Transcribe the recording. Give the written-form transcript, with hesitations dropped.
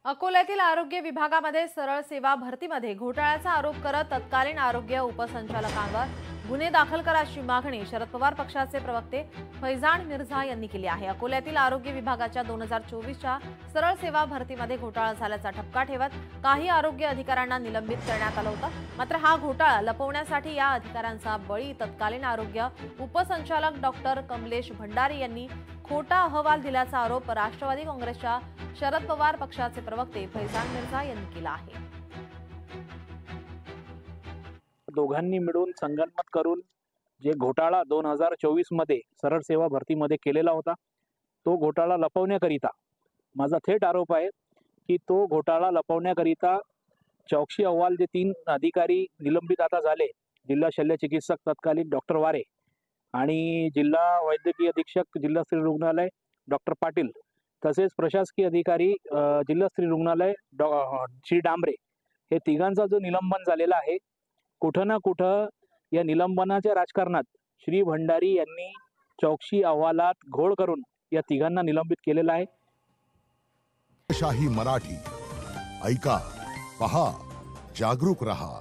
अकोल्यातील आरोग्य विभागामध्ये सरळ सेवा भरतीमध्ये घोटाळ्याचा आरोप करत तत्कालीन आरोग्य उपसंचालकांवर गुन्हे दाखल करा अशी मागणी शरद पवार पक्षाचे प्रवक्ते फैजान मिर्झा यांनी केली आहे। अकोल्यातील आरोग्य विभागाच्या 2024च्या सरळ सेवा भरतीमध्ये घोटाळा झाल्याचा ठपका ठेवत काही आरोग्य अधिकाऱ्यांना निलंबित करण्यात आलं होतं। मात्र हा घोटाळा लपवण्यासाठी या अधिकाऱ्यांचा बळी तत्कालीन आरोग्य उपसंचालक डॉक्टर कमलेश भंडारी यांनी खोटा अहवाल दिल्याचा आरोप राष्ट्रवादी काँग्रेसच्या शरद पवार पक्षाचे प्रवक्ते फैजान मिर्झा यांनी केला आहे। दोघांनी मिळून संगनमत करून जे घोटाळा 2024 मध्ये सरळ सेवा भरतीमध्ये केलेला होता, तो घोटाळा लपवण्याकरिता माझा थेट आरोप आहे की तो घोटाळा लपवण्याकरिता चौकशी अहवाल जे 3 अधिकारी निलंबित आता झाले, जिल्हा शल्य चिकित्सक तत्कालीन डॉक्टर वारे आणि जिल्हा वैद्यकीय अधीक्षक जिल्हा स्त्री रुग्णालय डॉक्टर पाटील, तसेच प्रशासकीय अधिकारी जिल्हा स्त्री रुग्णालय श्री डांबरे, हे तिघांचा जो निलंबन झालेला आहे, कुठं ना कुठं या निलंबनाच्या राजकारणात श्री भंडारी यांनी चौकशी अहवालात घोळ करून या तिघांना निलंबित केलेला आहे। शाही मराठी ऐका, पहा, जागरूक रहा।